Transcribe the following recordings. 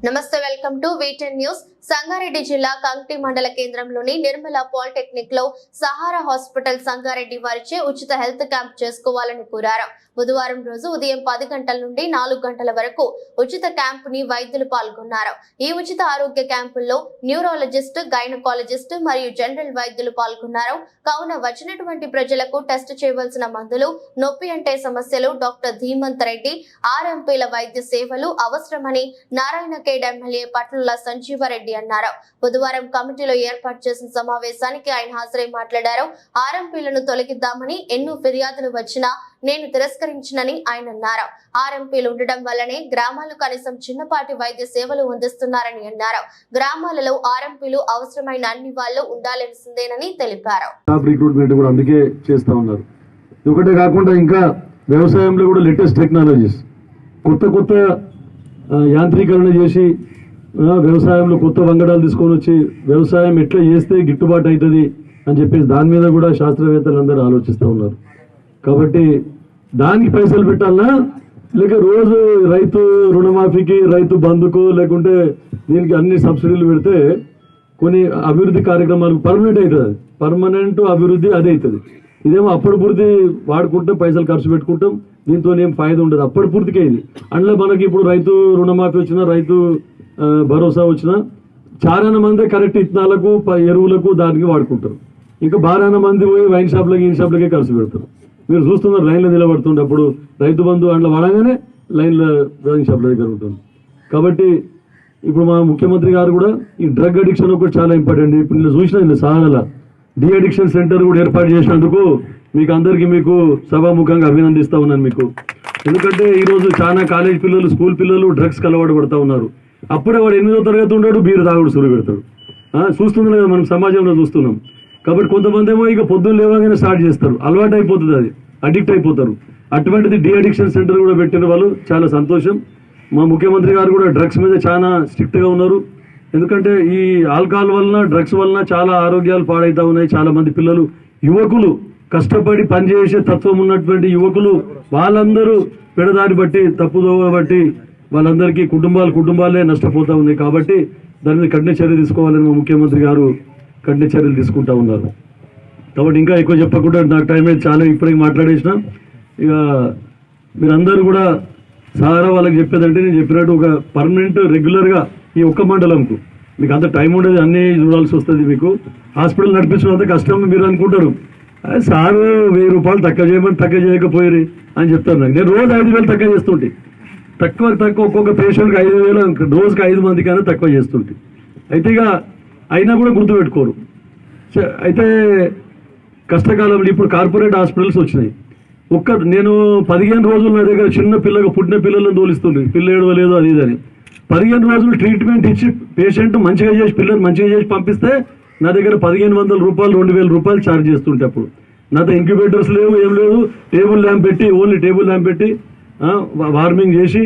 నమస్తే, welcome to V10 news. Sangareddy జిల్లా కంక్టి మండల కేంద్రంలోని నిర్మల పాలిటెక్నిక్ లో సహారా హాస్పిటల్ సంగారెడ్డి వారిచే ఉచిత హెల్త్ క్యాంప్ చేసుకోవాలని కోరారు. బుధవారం రోజు ఉదయం 10 గంటల నుండి 4 గంటల వరకు ఉచిత క్యాంప్ ని వైద్యులు పాల్గొన్నారు. ఈ ఉచిత ఆరోగ్య క్యాంపుల్లో న్యూరాలజిస్ట్, గైనకాలజిస్ట్ మరియు జనరల్ వైద్యులు పాల్గొన్నారు. కావున వచ్చినటువంటి ప్రజలకు టెస్ట్ చేయవలసిన మందులు, నొప్పి అంటే సమస్యలు, డాక్టర్ ధీమంత్ రెడ్డి, RMPల వైద్య సేవలు అవసరమని నారాయణఖేడ్ ఎమ్మెల్యే పట్ల సంజీవరెడ్డి అన్నారు. బుధవారం కమిటీలో ఏర్పాటు చేసిన సమావేశానికి ఆయన హాజరై మాట్లాడారు. RMPలను తొలగిద్దామని ఎన్నో ఫిర్యాదులు వచ్చినా నేను తిరస్కరించినని ఆయన అన్నారు. RMPలు ఉండడం వల్లనే గ్రామాలు కనీసం చిన్నపాటి వైద్య సేవలు అందిస్తున్నారని అన్నారు. గ్రామాలలో RMPలు అవసరమైన అన్ని వాళ్ళు ఉండాల్సిందేనని తెలిపారు. అందుకే చేస్తా ఉన్నారు. ఒకటే కాకుండా ఇంకా వ్యవసాయంలో కూడా లేటెస్ట్ టెక్నాలజీస్, కొత్త యాంత్రీకరణ చేసి వ్యవసాయంలో కొత్త వంగడాలు తీసుకొని వచ్చి వ్యవసాయం ఎట్లా చేస్తే గిట్టుబాటు అవుతుంది అని చెప్పేసి దాని మీద కూడా శాస్త్రవేత్తలు అందరూ ఆలోచిస్తూ ఉన్నారు. కాబట్టి దానికి పైసలు పెట్టాలన్నా, లేక రోజు రైతు రుణమాఫీకి, రైతు బంధుకు, లేకుంటే దీనికి అన్ని సబ్సిడీలు పెడితే కొన్ని అభివృద్ధి కార్యక్రమాలకు పర్మనెంట్ అవుతుంది. పర్మనెంట్ అభివృద్ధి అదే అవుతుంది. ఇదేమో అప్పుడు పూర్తి వాడుకుంటాం, పైసలు ఖర్చు పెట్టుకుంటాం, దీంతో ఏం ఫాయిదా ఉండదు. అప్పటి పూర్తికే ఇది. అందులో మనకి ఇప్పుడు రైతు రుణమాఫీ వచ్చినా, రైతు భరోసా వచ్చినా చాలాన మంది కరెక్ట్ ఇత్తనాలకు, ఎరువులకు దానికి వాడుకుంటారు. ఇంకా బారాన మంది పోయి వైన్ షాప్లకే ఖర్చు పెడతారు. మీరు చూస్తున్నారు, లైన్లో నిలబడుతుండే అప్పుడు రైతు బంధు అందులో వాడగానే లైన్లో వైన్ షాప్ల దగ్గర ఉంటుంది. కాబట్టి ఇప్పుడు మా ముఖ్యమంత్రి గారు కూడా ఈ డ్రగ్ అడిక్షన్ ఒకటి చాలా ఇంపార్టెంట్. ఇప్పుడు నేను చూసిన సాగల డి అడిక్షన్ సెంటర్ కూడా ఏర్పాటు చేసినందుకు మీకు సభాముఖంగా అభినందిస్తూ ఉన్నాను మీకు. ఎందుకంటే ఈరోజు చాలా కాలేజ్ పిల్లలు, స్కూల్ పిల్లలు డ్రగ్స్కి అలవాటు పడుతూ ఉన్నారు. అప్పుడే వాడు 8వ తరగతి ఉన్నాడు, బీరు తాగుడు సురు పెడతాడు. చూస్తున్నాం కదా, మనం సమాజంలో చూస్తున్నాం. కాబట్టి కొంతమంది ఏమో ఇక పొద్దున్న లేవగానే స్టార్ట్ చేస్తారు, అలవాటు అయిపోతుంది, అది అడిక్ట్ అయిపోతారు. అటువంటిది డి అడిక్షన్ సెంటర్ కూడా పెట్టిన వాళ్ళు చాలా సంతోషం. మా ముఖ్యమంత్రి గారు కూడా డ్రగ్స్ మీద చాలా స్ట్రిక్ట్గా ఉన్నారు. ఎందుకంటే ఈ ఆల్కహాల్ వలన, డ్రగ్స్ వలన చాలా ఆరోగ్యాలు పాడైతా ఉన్నాయి. చాలా మంది పిల్లలు, యువకులు, కష్టపడి పనిచేసే తత్వం ఉన్నటువంటి యువకులు వాళ్ళందరూ పెడదారి బట్టి, తప్పుదోవ బట్టి వాళ్ళందరికీ కుటుంబాలే నష్టపోతూ ఉన్నాయి. కాబట్టి దాని మీద కఠిన చర్య తీసుకోవాలని మా ముఖ్యమంత్రి గారు కఠిన చర్యలు తీసుకుంటా ఉన్నారు. కాబట్టి ఇంకా ఎక్కువ చెప్పకుండా నాకు టైం అయితే చాలా ఇప్పటికి మాట్లాడేసిన. ఇక మీరందరూ కూడా సహారా వాళ్ళకి చెప్పేదంటే నేను చెప్పినట్టు ఒక పర్మనెంట్ రెగ్యులర్గా ఈ ఒక్క మండలంకు మీకు అంత టైం ఉండదు, అన్నీ చూడాల్సి వస్తుంది. మీకు హాస్పిటల్ నడిపించడం కష్టం మీరు అనుకుంటారు. సారు 1000 రూపాయలు తక్కువ చేయమని తక్కువ చేయకపోయారు అని చెప్తారు నాకు. నేను రోజు 5000 తక్కువ చేస్తుంటే, తక్కువ ఒక్కొక్క పేషెంట్కి 5000, రోజుకి 5 మందికైనా తక్కువ చేస్తుంటే. అయితే ఇక అయినా కూడా గుర్తుపెట్టుకోరు. అయితే కష్టకాలంలో ఇప్పుడు కార్పొరేట్ హాస్పిటల్స్ వచ్చినాయి. నేను 15 రోజులు నా దగ్గర చిన్న పిల్లగా పుట్టిన పిల్లలను తోలిస్తుంది, పిల్ల ఏడవలేదు అది ఇదని. 15 రోజులు ట్రీట్మెంట్ ఇచ్చి పేషెంట్ మంచిగా చేసి, పిల్లలు మంచిగా చేసి పంపిస్తే నా దగ్గర 1500 రూపాయలు, 2000 రూపాయలు ఛార్జ్ చేస్తుంటే అప్పుడు నాతో ఇంక్యుబేటర్స్ లేవు, ఏం లేదు. టేబుల్ ల్యాంప్ పెట్టి, ఓన్లీ టేబుల్ ల్యాంప్ పెట్టి వార్మింగ్ చేసి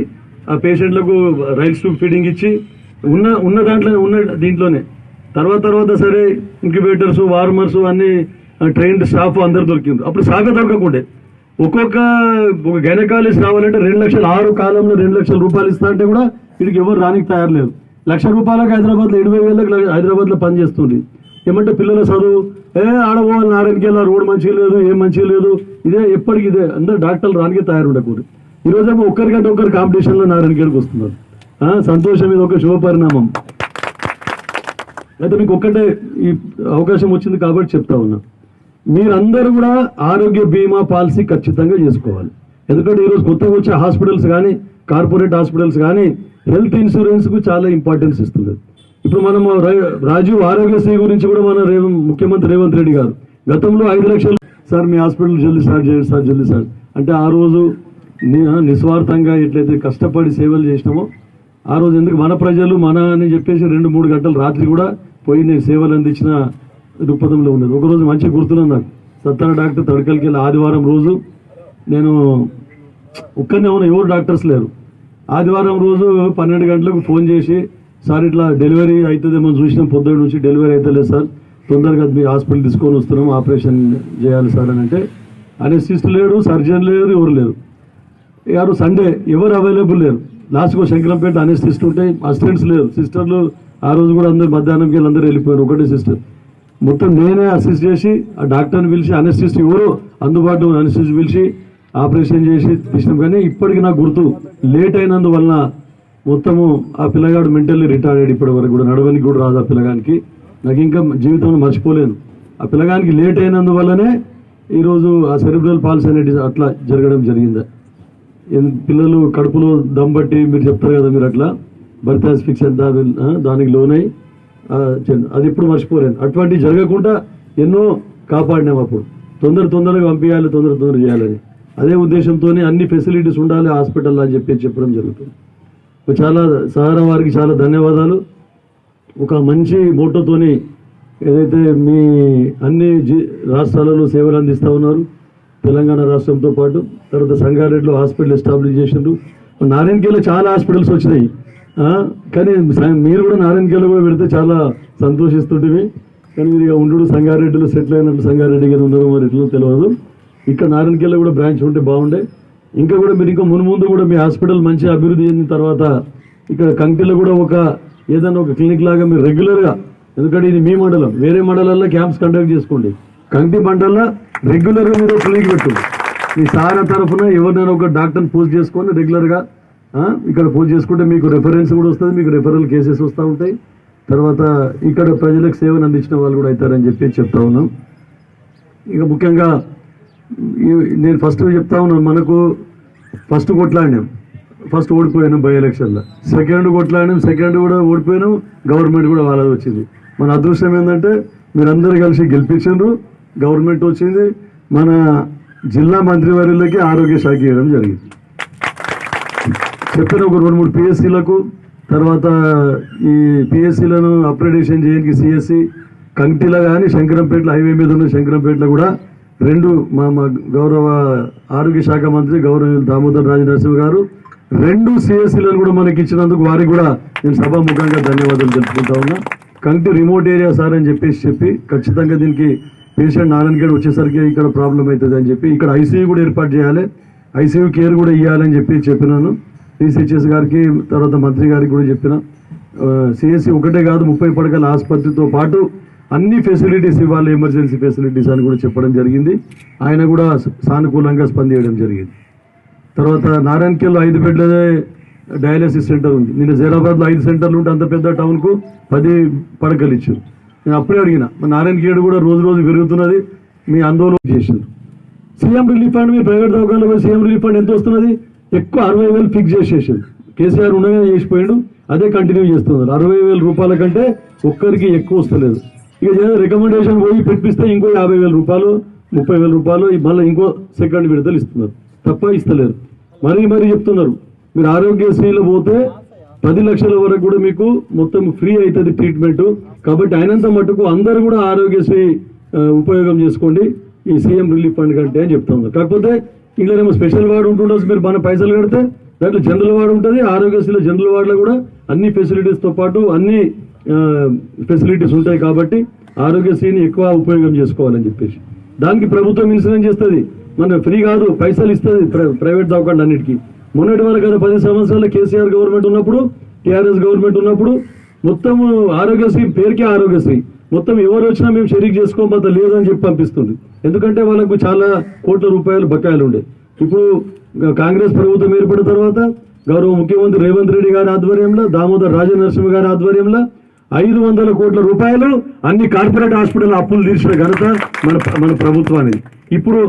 ఆ పేషెంట్లకు రైల్స్ ట్యూబ్ ఫీడింగ్ ఇచ్చి ఉన్న దీంట్లోనే తర్వాత సరే ఇంక్యుబేటర్స్, వార్మర్స్ అన్ని ట్రైన్డ్ స్టాఫ్ అందరు దొరికింది. అప్పుడు స్టాఫే దొరకకుండే. ఒక్కొక్క గైనకాలజిస్ట్ రావాలంటే 2 లక్షలు, 6 కాలంలో 2 లక్షల రూపాయలు ఇస్తా అంటే కూడా వీడికి ఎవరు రానికి తయారు లేదు. 1,00,000 రూపాయలకు హైదరాబాద్లో 70,000 హైదరాబాద్లో పనిచేస్తుంది. ఏమంటే పిల్లల చదువు, ఆడపోవాలి, నారాయణకెళ్ళ రోడ్ మంచిగా లేదు, ఏం మంచిగా లేదు, ఇదే ఎప్పటికి ఇదే. అందరు డాక్టర్లు రానికే తయారుండకూడదు. ఈరోజేమో ఒక్కరికంటే ఒకరు కాంపిటీషన్లో నారాయణఖేడ్కి వస్తున్నారు. సంతోషం, ఇది ఒక శుభ పరిణామం. అయితే మీకు ఒక్కటే ఈ అవకాశం వచ్చింది కాబట్టి చెప్తా ఉన్నా, మీరందరూ కూడా ఆరోగ్య బీమా పాలసీ ఖచ్చితంగా చేసుకోవాలి. ఎందుకంటే ఈరోజు కొత్తగా వచ్చే హాస్పిటల్స్ కానీ, కార్పొరేట్ హాస్పిటల్స్ కానీ హెల్త్ ఇన్సూరెన్స్కు చాలా ఇంపార్టెన్స్ ఇస్తుంది. ఇప్పుడు మనం రాజీవ్ ఆరోగ్యశ్రీ గురించి కూడా మన ముఖ్యమంత్రి రేవంత్ రెడ్డి గారు గతంలో 5 లక్షలు, సార్ మీ హాస్పిటల్ జల్దీ స్టార్ట్ చేయండి సార్, జల్దీ సార్ అంటే ఆ రోజు నిస్వార్థంగా ఎట్లయితే కష్టపడి సేవలు చేసినామో ఆ రోజు ఎందుకు మన ప్రజలు అని చెప్పేసి 2-3 గంటలు రాత్రి కూడా పోయి నేను సేవలు అందించిన దృక్పథంలో ఉన్నది. ఒకరోజు మంచిగా గుర్తున్నాను నాకు, సత్తార డాక్టర్ తడకలకి వెళ్ళి ఆదివారం రోజు నేను ఒక్కనే ఉన్నా, ఎవరు డాక్టర్స్ లేరు. ఆదివారం రోజు 12 గంటలకు ఫోన్ చేసి, సార్ ఇట్లా డెలివరీ అవుతుందేమో చూసినాం, పొద్దున్న నుంచి డెలివరీ అవుతలేదు సార్, తొందరగా మీ హాస్పిటల్ తీసుకొని వస్తున్నాం, ఆపరేషన్ చేయాలి సార్ అని అంటే, అనెస్థిస్ట్ లేరు, సర్జన్ లేరు, ఎవరు లేరు. యారు సండే ఎవరు అవైలబుల్ లేరు. లాస్ట్కు శంకరంపేట అనెస్థిస్ట్ ఉంటాయి, అసిస్టెంట్స్ లేరు, సిస్టర్లు ఆ రోజు కూడా అందరు మధ్యాహ్నంకి అందరూ వెళ్ళిపోయారు, ఒకటే సిస్టర్. మొత్తం నేనే అసిస్ట్ చేసి ఆ డాక్టర్ని పిలిచి అనెస్థిస్ట్ ఎవరు అందుబాటులో అనెస్థిస్ట్ పిలిచి ఆపరేషన్ చేసి తీసినాం. కానీ ఇప్పటికి నాకు గుర్తు లేట్ అయినందువలన మొత్తము ఆ పిల్లగాడు మెంటల్లీ రిటార్డెడ్, ఇప్పటి వరకు కూడా నడవనికి కూడా రాదు ఆ పిల్లగానికి. నాకు ఇంకా జీవితంలో మర్చిపోలేను. ఆ పిల్లగానికి లేట్ అయినందువల్లనే ఈరోజు ఆ సెరిబ్రల్ పాల్సీ అనేది అట్లా జరగడం జరిగింది. పిల్లలు కడుపులో దమ్ బట్టి మీరు చెప్తారు కదా, మీరు అట్లా బర్త్ ఫిక్షన్ దానికి లోనై అది ఎప్పుడు మర్చిపోలేను. అటువంటివి జరగకుండా ఎన్నో కాపాడినాం. అప్పుడు తొందరగా పంపించాలి, తొందర చేయాలని అదే ఉద్దేశంతో అన్ని ఫెసిలిటీస్ ఉండాలి హాస్పిటల్లో అని చెప్పడం జరుగుతుంది. చాలా సహారా వారికి చాలా ధన్యవాదాలు. ఒక మంచి మోటోతోని ఏదైతే మీ అన్ని రాష్ట్రాలలో సేవలు అందిస్తూ ఉన్నారు, తెలంగాణ రాష్ట్రంతో పాటు. తర్వాత సంగారెడ్డిలో హాస్పిటల్ ఎస్టాబ్లిష్ చేసిండ్రు. నారాయణఖేడ్లో చాలా హాస్పిటల్స్ వచ్చినాయి, కానీ మీరు కూడా నారాయణఖేడ్లో కూడా పెడితే చాలా సంతోషిస్తుంటివి. కానీ మీరు ఇక ఉండు సంగారెడ్డిలో సెటిల్ అయినట్లు సంగారెడ్డి గారు ఉన్నారు, మరి ఎట్లా తెలియదు. ఇక్కడ నారాయణఖేడ్లో కూడా బ్రాంచ్ ఉంటే బాగుండే. ఇంకా కూడా మీరు ఇంకా ముందు కూడా మీ హాస్పిటల్ మంచి అభివృద్ధి చెందిన తర్వాత ఇక్కడ కంకిలో కూడా ఏదైనా ఒక క్లినిక్ లాగా మీరు రెగ్యులర్గా, ఎందుకంటే ఇది మీ మండలం, వేరే మండలాల్లో క్యాంప్స్ కండక్ట్ చేసుకోండి. కంకి మండలంలో రెగ్యులర్గా మీరు క్లినిక్ పెట్టండి. మీ సారా తరఫున ఎవరినైనా ఒక డాక్టర్ని పోస్ట్ చేసుకొని రెగ్యులర్గా ఇక్కడ పోస్ట్ చేసుకుంటే మీకు రెఫరెన్స్ కూడా వస్తుంది, మీకు రెఫరల్ కేసెస్ వస్తూ ఉంటాయి. తర్వాత ఇక్కడ ప్రజలకు సేవను అందించిన వాళ్ళు కూడా అవుతారని చెప్తా ఉన్నాం. ఇక ముఖ్యంగా నేను ఫస్ట్ చెప్తా ఉన్నాను, మనకు ఫస్ట్ కొట్లాడినాం, ఫస్ట్ ఓడిపోయాను బై ఎలక్షన్లో. సెకండ్ కొట్లాడినాం, సెకండ్ కూడా ఓడిపోయాను, గవర్నమెంట్ కూడా వాళ్ళది వచ్చింది. మన అదృష్టం ఏంటంటే మీరందరూ కలిసి గెలిపించారు, గవర్నమెంట్ వచ్చింది. మన జిల్లా మంత్రివర్యులకి ఆరోగ్య శాఖ ఇవ్వడం జరిగింది. చెప్పిన ఒక 2-3 పిఎస్సీలకు, తర్వాత ఈ పిఎస్సీలను అప్గ్రేడేషన్ చేయడానికి సిఎస్సి కంకిలో కానీ శంకరంపేటలో హైవే మీద ఉన్న శంకరంపేటలో కూడా 2 మా గౌరవ ఆరోగ్య శాఖ మంత్రి గౌరవ దామోదర్ రాజనరసింహ గారు 2 సిఎస్సీలను కూడా మనకి ఇచ్చినందుకు వారికి కూడా నేను సభాముఖంగా ధన్యవాదాలు తెలుపుకుంటా ఉన్నా. కంకి రిమోట్ ఏరియా సార్ అని చెప్పి ఖచ్చితంగా దీనికి పేషెంట్ నారాయణఖేడ్ వచ్చేసరికి ఇక్కడ ప్రాబ్లం అవుతుంది అని చెప్పి ఇక్కడ ఐసీయూ కూడా ఏర్పాటు చేయాలి, ఐసీయూ కేర్ కూడా ఇవ్వాలని చెప్పినాను టీసీహెచ్ఎస్ గారికి, తర్వాత మంత్రి గారికి కూడా చెప్పిన. సిఎస్సి ఒకటే కాదు, 30 పడకల ఆసుపత్రితో పాటు అన్ని ఫెసిలిటీస్ ఇవ్వాలి, ఎమర్జెన్సీ ఫెసిలిటీస్ అని కూడా చెప్పడం జరిగింది. ఆయన కూడా సానుకూలంగా స్పందించడం జరిగింది. తర్వాత నారాయణఖేడ్లో 5 బెడ్లదే డయాలసిస్ సెంటర్ ఉంది. నిన్న జైరాబాద్లో 5 సెంటర్లు ఉంటే అంత పెద్ద టౌన్కు 10 పడకలు ఇచ్చారు. నేను అప్పుడే అడిగిన, నారాయణఖేడ్ కూడా రోజు పెరుగుతున్నది, మీ ఆందోళన చేసింది. సీఎం రిలీఫ్ ఫండ్ మీరు ప్రైవేట్ దవాఖానలో సీఎం రిలీఫ్ ఫండ్ ఎంత వస్తున్నది? ఎక్కువ 60,000 ఫిక్స్ చేసేసింది. కేసీఆర్ ఉండగానే చేసిపోయాడు, అదే కంటిన్యూ చేస్తున్నారు. 60,000 రూపాయల కంటే ఒక్కరికి ఎక్కువ వస్తలేదు. ఇక రికమెండేషన్ పోయి పెట్టిస్తే ఇంకో 50,000 రూపాయలు, 30,000 రూపాయలు మళ్ళీ ఇంకో సెకండ్ విడతలు ఇస్తున్నారు, తప్ప ఇస్తలేరు. మరీ చెప్తున్నారు, మీరు ఆరోగ్యశ్రీలో పోతే 10 లక్షల వరకు కూడా మీకు మొత్తం ఫ్రీ అవుతుంది ట్రీట్మెంట్. కాబట్టి అయినంత మటుకు అందరూ కూడా ఆరోగ్యశ్రీ ఉపయోగం చేసుకోండి ఈ సీఎం రిలీఫ్ ఫండ్ కంటే అని చెప్తా ఉన్నారు. కాకపోతే ఇంట్లోనేమో స్పెషల్ వార్డు ఉంటుండొచ్చు, మీరు మన పైసలు కడితే దాంట్లో జనరల్ వార్డు ఉంటుంది. ఆరోగ్యశ్రీలో జనరల్ వార్డులో కూడా అన్ని ఫెసిలిటీస్తో పాటు అన్ని ఫెసిలిటీస్ ఉంటాయి. కాబట్టి ఆరోగ్యశ్రీని ఎక్కువ ఉపయోగం చేసుకోవాలని చెప్పేసి దానికి ప్రభుత్వం ఇన్సూరెన్స్ చేస్తుంది, మన ఫ్రీ కాదు, పైసలు ఇస్తుంది ప్రైవేట్ దవాఖాన అన్నిటికీ. మొన్నటి వరకు కదా 10 సంవత్సరాల కేసీఆర్ గవర్నమెంట్ ఉన్నప్పుడు, టీఆర్ఎస్ గవర్నమెంట్ ఉన్నప్పుడు మొత్తం ఆరోగ్యశ్రీ పేరుకే ఆరోగ్యశ్రీ, మొత్తం ఎవరు వచ్చినా మేము షరీక్ చేసుకోమంత లేదని చెప్పి పంపిస్తుంది. ఎందుకంటే వాళ్ళకు చాలా కోట్ల రూపాయలు బకాయిలు ఉండే. ఇప్పుడు కాంగ్రెస్ ప్రభుత్వం ఏర్పడిన తర్వాత గౌరవ ముఖ్యమంత్రి రేవంత్ రెడ్డి గారి ఆధ్వర్యంలో, దామోదర్ రాజనరసింహ గారి ఆధ్వర్యంలో 500 కోట్ల రూపాయలు అన్ని కార్పొరేట్ హాస్పిటల్ అప్పులు తీర్చిన ఘనత మన ప్రభుత్వానికి. ఇప్పుడు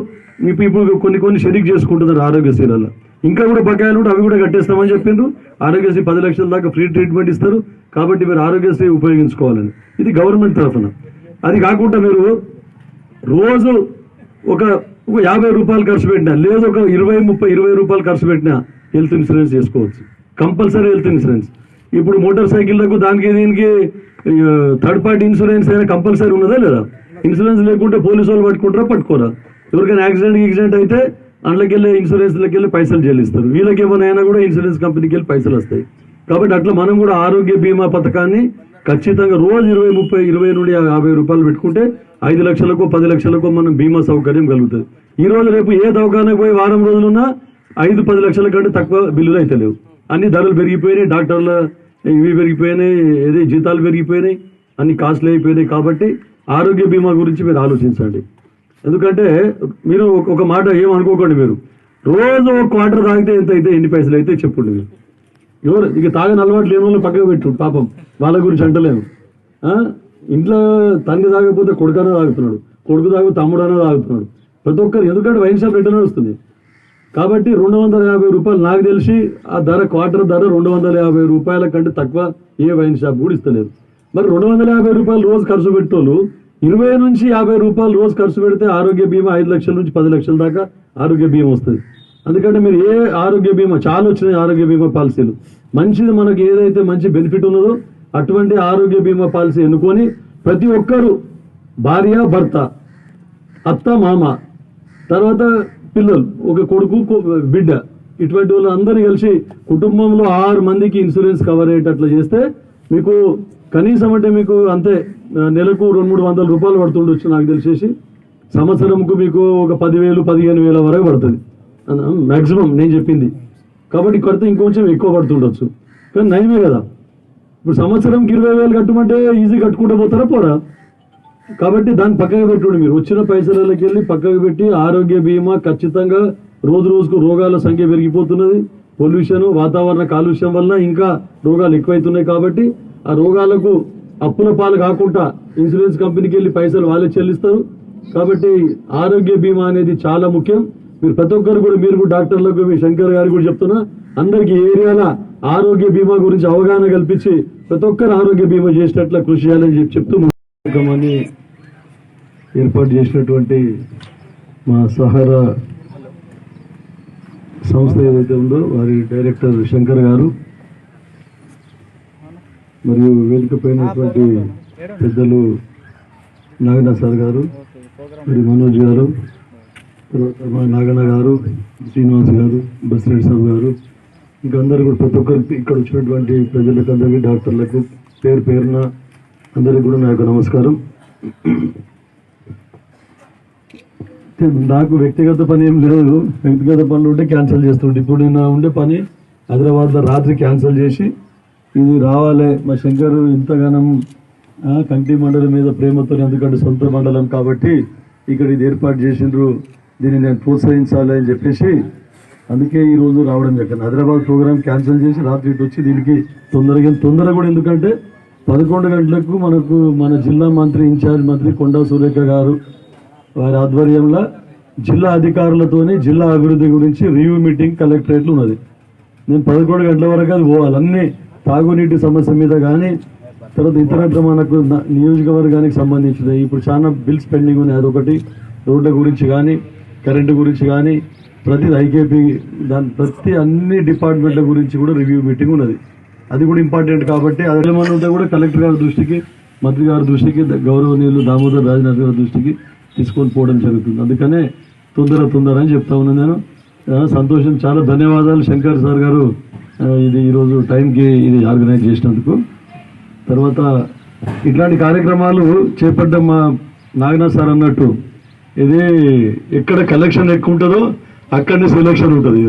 కొన్ని షరీక్ చేసుకుంటున్నారు ఆరోగ్యశ్రీలలో. ఇంకా కూడా బకాయిలు ఉంటే అవి కూడా కట్టేస్తామని చెప్పిండ్రు. ఆరోగ్యశ్రీ 10 లక్షల దాకా ఫ్రీ ట్రీట్మెంట్ ఇస్తారు. కాబట్టి మీరు ఆరోగ్యశ్రీ ఉపయోగించుకోవాలని, ఇది గవర్నమెంట్ తరఫున. అది కాకుండా మీరు రోజు ఒక 50 రూపాయలు ఖర్చు పెట్టినా, లేదు ఒక 20 రూపాయలు ఖర్చు పెట్టినా హెల్త్ ఇన్సూరెన్స్ చేసుకోవచ్చు, కంపల్సరీ హెల్త్ ఇన్సూరెన్స్. ఇప్పుడు మోటార్ సైకిళ్లకు దీనికి థర్డ్ పార్టీ ఇన్సూరెన్స్ అయినా కంపల్సరీ ఉన్నదా లేదా? ఇన్సూరెన్స్ లేకుంటే పోలీసు వాళ్ళు పట్టుకోరా? ఎవరికైనా యాక్సిడెంట్ అయితే అందులోకెళ్ళి ఇన్సూరెన్స్లోకి వెళ్ళి పైసలు చెల్లిస్తారు. వీళ్ళకి ఏమైనా కూడా ఇన్సూరెన్స్ కంపెనీకి వెళ్ళి పైసలు వస్తాయి. కాబట్టి అట్లా మనం కూడా ఆరోగ్య బీమా పథకాన్ని ఖచ్చితంగా రోజు 20 నుండి 50 రూపాయలు పెట్టుకుంటే 5 లక్షలకో 10 లక్షలకో మనం బీమా సౌకర్యం కలుగుతుంది. ఈ రోజు రేపు ఏ దవాఖానకు పోయి వారం రోజులున్నా 5-10 లక్షల కంటే తక్కువ బిల్లులు అయితే లేవు. అన్ని ధరలు పెరిగిపోయినాయి, డాక్టర్ల ఇవి పెరిగిపోయినాయి, ఏది జీతాలు పెరిగిపోయినాయి, అన్ని కాస్ట్లీ అయిపోయినాయి. కాబట్టి ఆరోగ్య బీమా గురించి మీరు ఆలోచించండి. ఎందుకంటే మీరు ఒక మాట ఏమనుకోకండి, మీరు రోజు ఒక క్వార్టర్ తాగితే ఎంత అయితే ఎన్ని పైసలు అయితే చెప్పుండి. మీరు ఎవరు ఇక తాగని అలవాటు లేని వాళ్ళు పక్కకు పెట్టు, పాపం వాళ్ళ గురించి అంటలేము. ఇంట్లో తండ్రి తాగకపోతే కొడుకనే తాగుతున్నాడు, కొడుకు తాగు తమ్ముడనే తాగుతున్నాడు, ప్రతి ఒక్కరు. ఎందుకంటే వైన్ షాప్ రిటర్న్ వస్తుంది. కాబట్టి 250 రూపాయలు నాకు తెలిసి ఆ ధర క్వార్టర్ ధర 250 రూపాయల కంటే తక్కువ ఏ వైన్ షాప్ కూడా ఇస్తలేదు. మరి 250 రూపాయలు రోజు ఖర్చు పెట్టేవాళ్ళు 20 నుంచి 50 రూపాయలు రోజు ఖర్చు పెడితే ఆరోగ్య బీమా 5 లక్షల నుంచి 10 లక్షల దాకా ఆరోగ్య బీమా వస్తుంది. అందుకంటే మీరు ఏ ఆరోగ్య బీమా చాలా వచ్చినాయి ఆరోగ్య బీమా పాలసీలు. మంచిది మనకి ఏదైతే మంచి బెనిఫిట్ ఉన్నదో అటువంటి ఆరోగ్య బీమా పాలసీ ఎన్నుకొని ప్రతి ఒక్కరు భార్య భర్త అత్త మామ తర్వాత పిల్లలు ఒక కొడుకు బిడ్డ ఇటువంటి వాళ్ళు అందరూ కలిసి కుటుంబంలో 6 మందికి ఇన్సూరెన్స్ కవర్ అయ్యేటట్లు చేస్తే మీకు కనీసం అంటే మీకు అంతే నెలకు 200-300 రూపాయలు పడుతుండొచ్చు నాకు తెలిసేసి. సంవత్సరంకు మీకు ఒక 10,000-15,000 వరకు పడుతుంది మ్యాక్సిమం నేను చెప్పింది. కాబట్టి కొడితే ఇంకొంచెం ఎక్కువ పడుతుండొచ్చు, కానీ నయమే కదా. ఇప్పుడు సంవత్సరంకి 20,000 కట్టమంటే ఈజీ కట్టుకుంటూ పోతారా పోరా. కాబట్టి దాన్ని పక్కకు పెట్టుకోండి. మీరు వచ్చిన పైసలకి వెళ్ళి పక్కకు పెట్టి ఆరోగ్య బీమా ఖచ్చితంగా రోజు రోజుకు రోగాల సంఖ్య పెరిగిపోతున్నది. పొల్యూషన్ వాతావరణ కాలుష్యం వల్ల ఇంకా రోగాలు ఎక్కువైతున్నాయి. కాబట్టి ఆ రోగాలకు అప్పుల పాలు కాకుండా ఇన్సూరెన్స్ కంపెనీకి వెళ్ళి పైసలు వాళ్ళే చెల్లిస్తారు. కాబట్టి ఆరోగ్య బీమా అనేది చాలా ముఖ్యం. మీరు ప్రతి ఒక్కరు కూడా మీరు కూడా డాక్టర్లకు మీ శంకర్ గారు కూడా చెప్తున్నా అందరికి ఏరియాల ఆరోగ్య బీమా గురించి అవగాహన కల్పించి ప్రతి ఒక్కరు ఆరోగ్య బీమా చేసేటట్ల కృషి చేయాలని చెప్తూ కార్యక్రమాన్ని ఏర్పాటు చేసినటువంటి మా సహారా సంస్థ ఏదైతే ఉందో వారి డైరెక్టర్ శంకర్ గారు మరియు వేదిక పైనటువంటి పెద్దలు నాగన్న సార్ గారు మరియు మనోజ్ గారు తర్వాత మా నాగన్న గారు శ్రీనివాస్ గారు బసిరెడ్డి సార్ గారు ఇంకా అందరూ కూడా ప్రతి ఒక్కరికి ఇక్కడ వచ్చినటువంటి ప్రజలకు అందరికీ డాక్టర్లకు పేరు పేరున అందరికీ కూడా నా యొక్క నమస్కారం. నాకు వ్యక్తిగత పని ఏం లేదు, వ్యక్తిగత పనులు ఉంటే క్యాన్సిల్ చేస్తుంటే ఇప్పుడు నేను ఉండే పని హైదరాబాద్లో రాత్రి క్యాన్సిల్ చేసి ఇది రావాలి మా శంకర్ ఇంతగానం కంటి మండలం మీద ప్రేమతో, ఎందుకంటే సొంత మండలం కాబట్టి ఇక్కడ ఇది ఏర్పాటు చేసిండ్రు, దీన్ని నేను ప్రోత్సహించాలి అని చెప్పేసి అందుకే ఈరోజు రావడం జరిగింది. హైదరాబాద్ ప్రోగ్రామ్ క్యాన్సిల్ చేసి రాత్రి ఇటు వచ్చి దీనికి తొందర కూడా ఎందుకంటే 11 గంటలకు మనకు మన జిల్లా మంత్రి ఇన్ఛార్జ్ మంత్రి కొండా సురేఖ గారు వారి ఆధ్వర్యంలో జిల్లా అధికారులతోని జిల్లా అభివృద్ధి గురించి రివ్యూ మీటింగ్ కలెక్టరేట్లు ఉన్నది. నేను 11 గంటల వరకు అది పోవాలి. అన్ని తాగునీటి సమస్య మీద కానీ తర్వాత ఇతరత్ర మనకు నియోజకవర్గానికి సంబంధించిన ఇప్పుడు చాలా బిల్స్ పెండింగ్ ఉన్నాయి. అదొకటి రోడ్ల గురించి కానీ కరెంటు గురించి కానీ ప్రతి ఐకేపీ ప్రతి అన్ని డిపార్ట్మెంట్ల గురించి కూడా రివ్యూ మీటింగ్ ఉన్నది. అది కూడా ఇంపార్టెంట్. కాబట్టి అదేమన్నా ఉంటే కూడా కలెక్టర్ గారి దృష్టికి మంత్రి గారి దృష్టికి గౌరవనీయులు దామోదర్ రాజనాథ్ గారి దృష్టికి తీసుకొని పోవడం జరుగుతుంది. అందుకనే తొందర అని చెప్తా ఉన్నాను నేను. సంతోషం, చాలా ధన్యవాదాలు శంకర్ సార్ గారు ఇది ఈరోజు టైంకి ఇది ఆర్గనైజ్ చేసినందుకు. తర్వాత ఇట్లాంటి కార్యక్రమాలు చేపట్టడం మా నాగనాథ్ సార్ అన్నట్టు ఇది ఎక్కడ కలెక్షన్ ఎక్కువ ఉంటుందో అక్కడనే సెలెక్షన్ ఉంటుంది.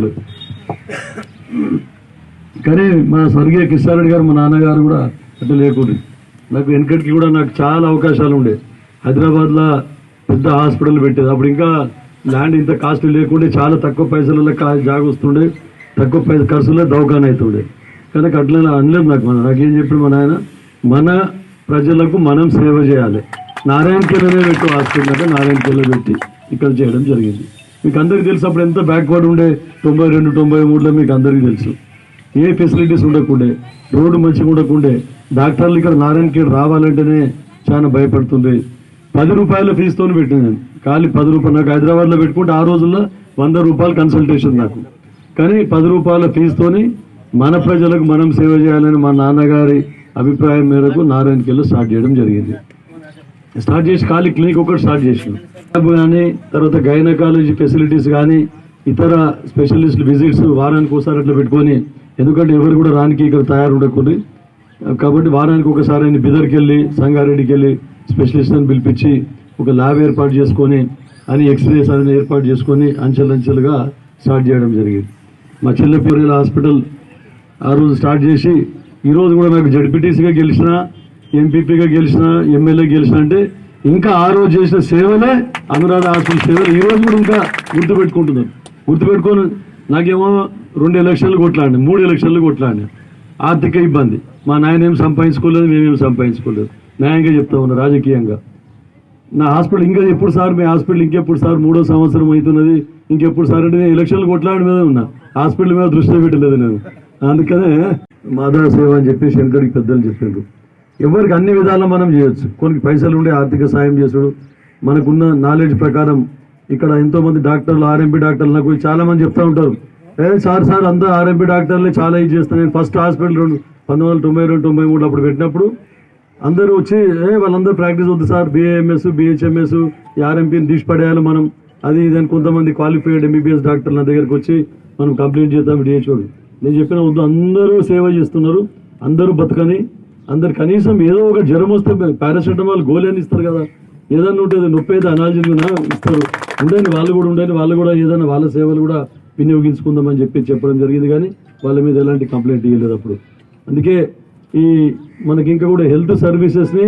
కానీ మా స్వర్గీయ కిషారెడ్డి గారు మా నాన్నగారు కూడా అట్లా లేకుండా నాకు వెనకటికి కూడా నాకు చాలా అవకాశాలు ఉండే. హైదరాబాద్లో పెద్ద హాస్పిటల్ పెట్టేది. అప్పుడు ఇంకా ల్యాండ్ ఇంత కాస్ట్ లేకుండే, చాలా తక్కువ పైసలలో జాగ వస్తుండే, తక్కువ ఖర్చులో దవాఖాన అవుతుండే. కానీ అట్లా అనలేదు నాకేం చెప్పి మా నాయన మన ప్రజలకు మనం సేవ చేయాలి. నారాయణఖేడ్లోనే పెట్టు హాస్పిటల్ అంటే నారాయణఖేడ్లో పెట్టి ఇక్కడ చేయడం జరిగింది. మీకు అందరికీ తెలుసు అప్పుడు ఎంత బ్యాక్వర్డ్ ఉండే 92-93లో మీకు అందరికీ తెలుసు. ఏ ఫెసిలిటీస్ ఉండకుండే, రోడ్డు మంచిగా ఉండకుండే, డాక్టర్లు ఇక్కడ నారాయణఖేడ్ రావాలంటేనే చాలా భయపడుతుండే. 10 రూపాయల ఫీజుతో పెట్టింది నేను. ఖాళీ 10 రూపాయలు నాకు హైదరాబాద్లో పెట్టుకుంటే ఆ రోజుల్లో 100 రూపాయలు కన్సల్టేషన్ నాకు. కానీ 10 రూపాయల ఫీజుతోని మన ప్రజలకు మనం సేవ చేయాలని మా నాన్నగారి అభిప్రాయం మేరకు నారాయణఖేడ్లో స్టార్ట్ చేయడం జరిగింది. స్టార్ట్ చేసి ఖాళీ క్లినిక్ ఒకటి స్టార్ట్ చేసినాం. కానీ తర్వాత గైనకాలజీ ఫెసిలిటీస్ కానీ ఇతర స్పెషలిస్ట్ విజిట్స్ వారానికి ఒకసారి అట్లా పెట్టుకొని, ఎందుకంటే ఎవరు కూడా రానికి ఇక్కడ తయారు ఉండకూడదు కాబట్టి వారానికి ఒకసారి ఆయన బిదర్కి వెళ్ళి సంగారెడ్డికి వెళ్ళి స్పెషలిస్ట్ని పిలిపించి ఒక ల్యాబ్ ఏర్పాటు చేసుకొని అని ఎక్స్రేస్ అని ఏర్పాటు చేసుకొని అంచెలంచెలుగా స్టార్ట్ చేయడం జరిగింది. మా చెల్లెపూరిల హాస్పిటల్ ఆ రోజు స్టార్ట్ చేసి ఈ రోజు కూడా నాకు జడ్పీటీసీగా గెలిచిన, ఎంపీపీగా గెలిచిన, ఎమ్మెల్యే గెలిచిన అంటే ఇంకా ఆ రోజు చేసిన సేవలే అనురాధ హాస్పిటల్ సేవలు ఈ రోజు కూడా ఇంకా గుర్తుపెట్టుకుంటున్నారు. గుర్తుపెట్టుకొని నాకేమో 2 ఎలక్షన్లు కొట్లాడినా, 3 ఎలక్షన్లు కొట్లాడినా. ఆర్థిక ఇబ్బంది, మా నాయన ఏం సంపాదించుకోలేదు, మేమేం సంపాదించుకోలేదు. న్యాయంగా చెప్తా ఉన్నా, రాజకీయంగా. నా హాస్పిటల్ ఇంకా ఎప్పుడు సార్, మీ హాస్పిటల్ ఇంకెప్పుడు సార్, 3వ సంవత్సరం అవుతున్నది, ఇంకెప్పుడు సార్ అంటే నేను ఎలక్షన్లు కొట్లాడి మీద ఉన్నా, హాస్పిటల్ మీద దృష్టి పెట్టలేదు నేను. అందుకనే మాధవ సేవ అని చెప్పి శంకర్కి పెద్దలు చెప్పారు. ఎవరికి అన్ని విధాలా మనం చేయొచ్చు. కొన్ని పైసలు ఉండే ఆర్థిక సాయం చేసుడు, మనకున్న నాలెడ్జ్ ప్రకారం. ఇక్కడ ఎంతో మంది డాక్టర్లు, ఆర్ఎంపీ డాక్టర్లు నాకు చాలా మంది చెప్తా ఉంటారు, సార్ అంతా ఆర్ఎంపీ డాక్టర్లే చాలా ఇది చేస్తాను. నేను ఫస్ట్ హాస్పిటల్ 1992-93 అప్పుడు పెట్టినప్పుడు అందరూ వచ్చి వాళ్ళందరూ ప్రాక్టీస్ వద్దు సార్, బిఏఎంఎస్, బిహెచ్ఎంఎస్, ఆర్ఎంపీని తీసి పడేయాలి మనం, అది ఇదని కొంతమంది క్వాలిఫైడ్ ఎంబీబీఎస్ డాక్టర్ల నా దగ్గరకు వచ్చి మనం కంప్లైంట్ చేద్దాం డిహెచ్ఓకి. నేను చెప్పిన వద్దు, అందరూ సేవ చేస్తున్నారు, అందరూ బతకని, అందరు కనీసం ఏదో ఒక జ్వరం వస్తే పారాసెటమాల్ గోళీ అని ఇస్తారు కదా, ఏదన్నా ఉంటుంది, నొప్పి అయితే అనాల్సిందిగా ఇస్తారు, ఉండని వాళ్ళు కూడా ఉండని, వాళ్ళు కూడా ఏదైనా వాళ్ళ సేవలు కూడా వినియోగించుకుందామని చెప్పడం జరిగింది. కానీ వాళ్ళ మీద ఎలాంటి కంప్లైంట్ ఇవ్వలేదు అప్పుడు. అందుకే ఈ మనకి ఇంకా కూడా హెల్త్ సర్వీసెస్ని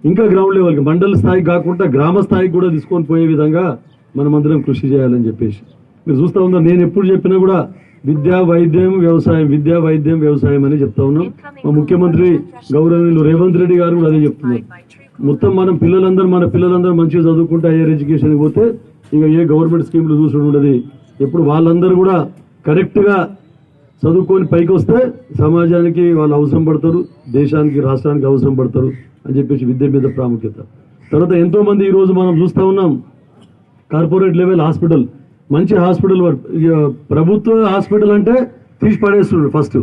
ఇంకా గ్రౌండ్ లెవెల్కి, మండల స్థాయికి కాకుండా గ్రామ స్థాయికి కూడా తీసుకొని పోయే విధంగా మనం అందరం కృషి చేయాలని చెప్పేసి మీరు చూస్తూ ఉన్నారు. నేను ఎప్పుడు చెప్పినా కూడా విద్యా వైద్యం వ్యవసాయం, విద్యా వైద్యం వ్యవసాయం అని చెప్తా ఉన్నాం. మా ముఖ్యమంత్రి గౌరవనీయులు రేవంత్ రెడ్డి గారు కూడా అదే చెప్తున్నారు. మొత్తం మన పిల్లలందరూ మంచిగా చదువుకుంటే హైయర్ ఎడ్యుకేషన్కి పోతే ఇక ఏ గవర్నమెంట్ స్కీమ్లు చూసుడు ఉండదు. ఎప్పుడు వాళ్ళందరూ కూడా కరెక్ట్గా చదువుకొని పైకి వస్తే సమాజానికి వాళ్ళు అవసరం పడతారు, దేశానికి, రాష్ట్రానికి అవసరం పడతారు అని చెప్పేసి విద్య మీద ప్రాముఖ్యత. తర్వాత ఎంతోమంది ఈరోజు మనం చూస్తూ ఉన్నాం, కార్పొరేట్ లెవెల్ హాస్పిటల్, మంచి హాస్పిటల్, ప్రభుత్వ హాస్పిటల్ అంటే తీసి పడేస్తున్నాడు ఫస్ట్,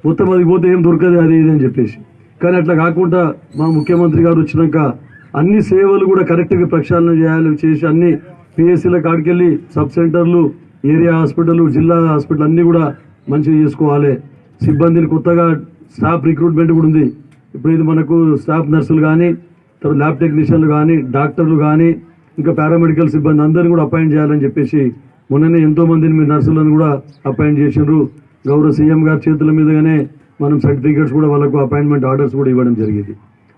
మొత్తం అది పోతే ఏం దొరకదు అది ఇది అని చెప్పేసి. కానీ అట్లా కాకుండా మా ముఖ్యమంత్రి గారు వచ్చినాక అన్ని సేవలు కూడా కరెక్ట్గా ప్రక్షాళన చేసి అన్ని పిఎస్సీల కాడికెళ్ళి సబ్ సెంటర్లు, ఏరియా హాస్పిటల్, జిల్లా హాస్పిటల్ అన్నీ కూడా మంచిగా చేసుకోవాలి. సిబ్బందిని కొత్తగా స్టాఫ్ రిక్రూట్మెంట్ కూడా ఉంది. ఇప్పుడు ఇది మనకు స్టాఫ్ నర్సులు కానీ, తర్వాత ల్యాబ్ టెక్నీషియన్లు కానీ, డాక్టర్లు కానీ, ఇంకా పారామెడికల్ సిబ్బంది అందరినీ కూడా అపాయింట్ చేయాలని చెప్పేసి మొన్ననే ఎంతో మందిని మీ నర్సులను కూడా అపాయింట్ చేసినారు. గౌరవ సీఎం గారి చేతుల మీదుగానే మనం సర్టిఫికేట్స్ కూడా వాళ్ళకు అపాయింట్మెంట్ ఆర్డర్స్ కూడా ఇవ్వడం జరిగింది.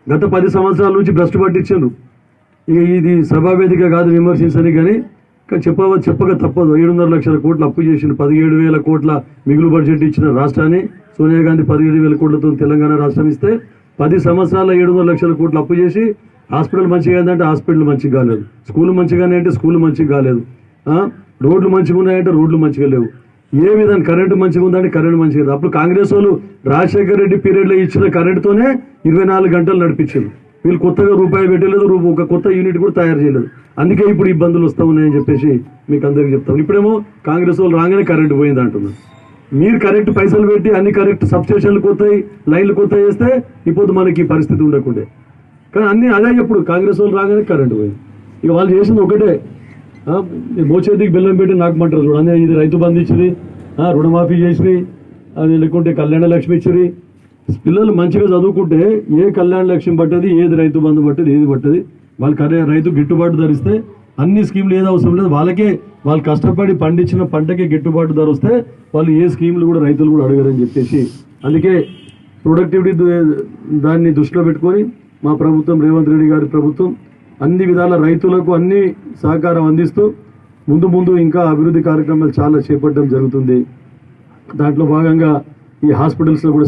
గత 10 సంవత్సరాల నుంచి భ్రష్టు పట్టించారు. ఇక ఇది సభావేదిక కాదు విమర్శించని, కానీ చెప్పక తప్పదు. 700 లక్షల కోట్లు అప్పు చేసిన, 17,000 కోట్ల మిగులు బడ్జెట్ ఇచ్చిన రాష్ట్రాన్ని సోనియా గాంధీ 17,000 కోట్లతో తెలంగాణ రాష్ట్రం ఇస్తే 10 సంవత్సరాల 700 లక్షల కోట్లు అప్పు చేసి హాస్పిటల్ మంచిగా అయిందంటే హాస్పిటల్ మంచిగా కాలేదు, స్కూల్ మంచిగానే అంటే స్కూల్ మంచిగా కాలేదు, రోడ్లు మంచిగా ఉన్నాయంటే రోడ్లు మంచిగా లేవు, ఏ విధంగా కరెంటు మంచిగా ఉందంటే కరెంటు మంచిగా లేదు. అప్పుడు కాంగ్రెస్ వాళ్ళు రాజశేఖర రెడ్డి పీరియడ్లో ఇచ్చిన కరెంటుతోనే 24 గంటలు నడిపించారు. వీళ్ళు కొత్తగా రూపాయి పెట్టలేదు, ఒక కొత్త యూనిట్ కూడా తయారు చేయలేదు. అందుకే ఇప్పుడు ఇబ్బందులు వస్తూ ఉన్నాయని చెప్పేసి మీకు అందరికీ చెప్తాం. ఇప్పుడేమో కాంగ్రెస్ వాళ్ళు రాగానే కరెంటు పోయింది అంటున్నారు. మీరు కరెక్ట్ పైసలు పెట్టి అన్ని కరెక్ట్ సబ్స్టేషన్లు కొత్తాయి, లైన్లు కొత్త చేస్తే ఇప్పుడు మనకి పరిస్థితి ఉండకుండే. కానీ అన్ని అదే ఎప్పుడు కాంగ్రెస్ వాళ్ళు రాగానే కరెంటు పోయింది. ఇక వాళ్ళు చేసింది ఒకటే, మోచేతికి బెల్లం పెట్టి నాకు మంటారు చూడండి. ఇది రైతు బంధు ఇచ్చిరి, రుణమాఫీ చేసిరి, అది లేకుంటే కళ్యాణ లక్ష్మి ఇచ్చిరి. పిల్లలు మంచిగా చదువుకుంటే ఏ కళ్యాణ లక్ష్యం పట్టేది, ఏది రైతు బంధు పట్టేది, ఏది పట్టేది, వాళ్ళు రైతు గిట్టుబాటు ధరిస్తే అన్ని స్కీములు ఏది అవసరం లేదు, వాళ్ళకే వాళ్ళు కష్టపడి పండించిన పంటకే గిట్టుబాటు ధర వస్తే వాళ్ళు ఏ స్కీములు కూడా రైతులు కూడా అడగరని చెప్పేసి, అందుకే ప్రొడక్టివిటీ దాన్ని దృష్టిలో పెట్టుకొని మా ప్రభుత్వం, రేవంత్ రెడ్డి గారి ప్రభుత్వం అన్ని విధాల రైతులకు అన్ని సహకారం అందిస్తూ ముందు ఇంకా అభివృద్ధి కార్యక్రమాలు చాలా చేపట్టడం జరుగుతుంది. దాంట్లో భాగంగా ఈ హాస్పిటల్స్లో కూడా